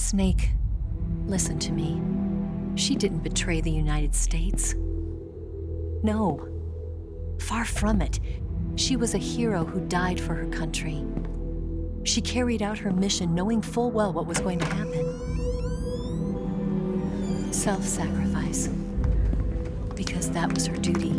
Snake, listen to me. She didn't betray the United States. No, far from it. She was a hero who died for her country. She carried out her mission knowing full well what was going to happen. Self-sacrifice, because that was her duty.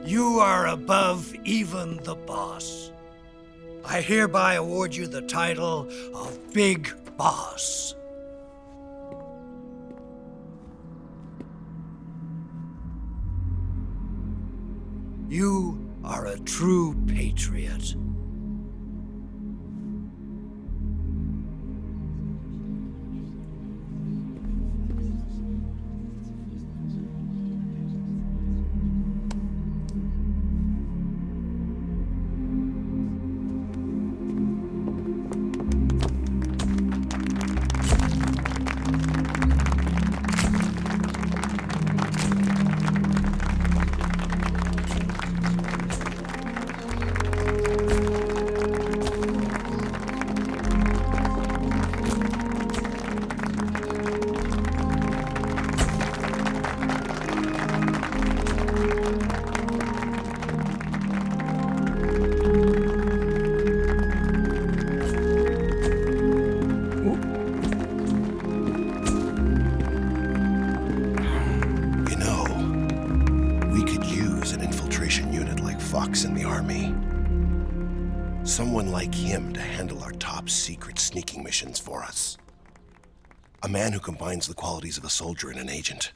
You are above even the boss. I hereby award you the title of Big Boss. You are a true patriot. In the army. Someone like him to handle our top secret sneaking missions for us. A man who combines the qualities of a soldier and an agent.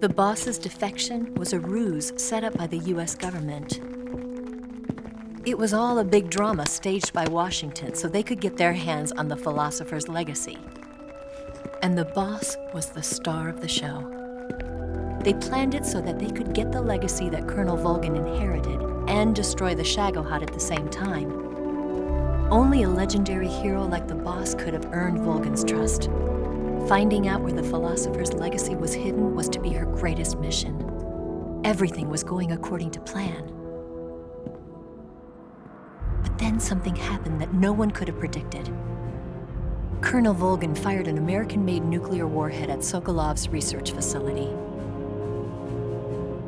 The boss's defection was a ruse set up by the US government. It was all a big drama staged by Washington so they could get their hands on the philosopher's legacy. And the boss was the star of the show. They planned it so that they could get the legacy that Colonel Volgin inherited and destroy the Shagohod at the same time. Only a legendary hero like the boss could have earned Volgin's trust. Finding out where the philosopher's legacy was hidden was to be her greatest mission. Everything was going according to plan. But then something happened that no one could have predicted. Colonel Volgin fired an American-made nuclear warhead at Sokolov's research facility.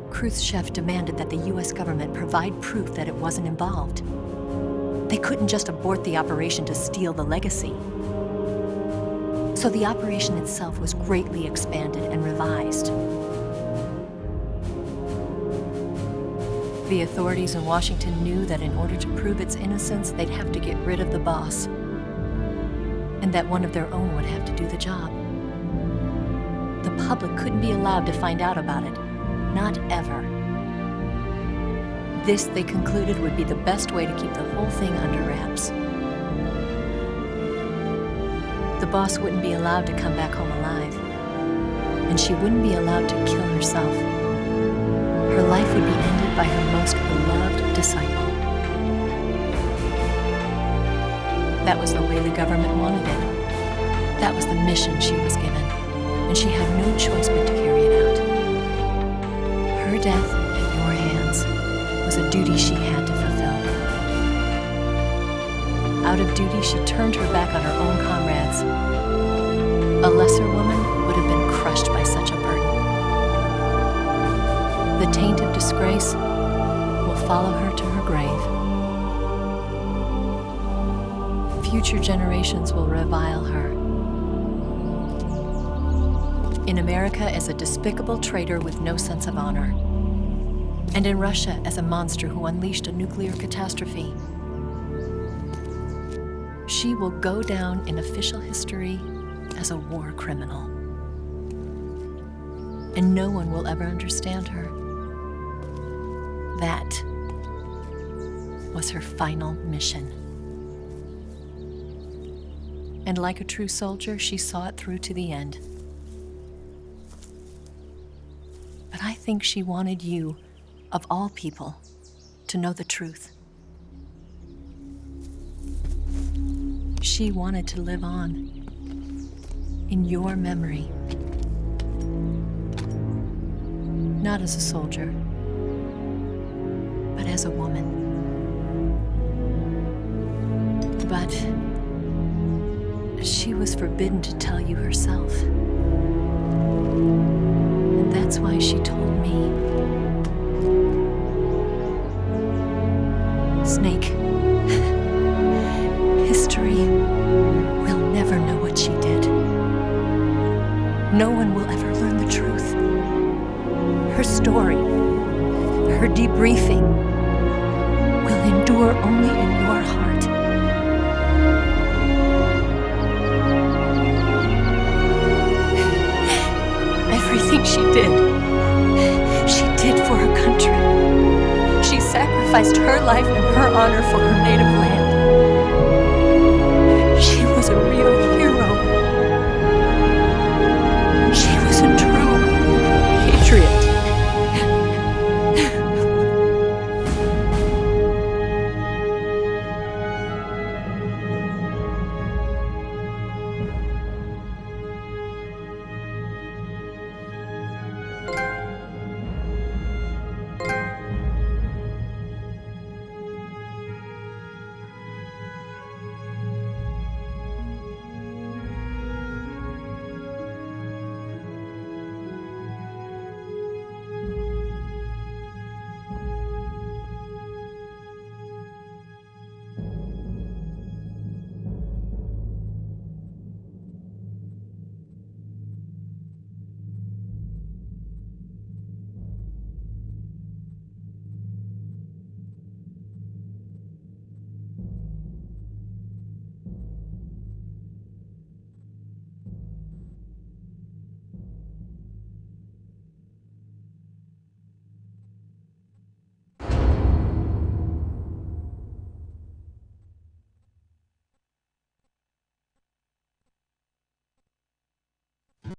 Khrushchev demanded that the US government provide proof that it wasn't involved. They couldn't just abort the operation to steal the legacy. So the operation itself was greatly expanded and revised. The authorities in Washington knew that in order to prove its innocence, they'd have to get rid of the boss, and that one of their own would have to do the job. The public couldn't be allowed to find out about it. Not ever. This, they concluded, would be the best way to keep the whole thing under wraps. The boss wouldn't be allowed to come back home alive, and she wouldn't be allowed to kill herself. Her life would be ended by her most beloved disciple. That was the way the government wanted it. That was the mission she was given, and she had no choice but to carry it out. Her death at your hands was a duty she had to fulfill. Out of duty, she turned her back on her own comrades. A lesser woman would have been crushed by such a burden. The taint of disgrace will follow her to her grave. Future generations will revile her. In America as a despicable traitor with no sense of honor. And in Russia as a monster who unleashed a nuclear catastrophe. She will go down in official history as a war criminal. And no one will ever understand her. That was her final mission. And like a true soldier, she saw it through to the end. But I think she wanted you, of all people, to know the truth. She wanted to live on in your memory. Not as a soldier, but as a woman. But she was forbidden to tell you herself. And that's why she told me. Snake, history will never know what she did. No one will ever learn the truth. Her story, her debriefing, will endure only in your heart. Everything she did for her country. She sacrificed her life and her honor for her native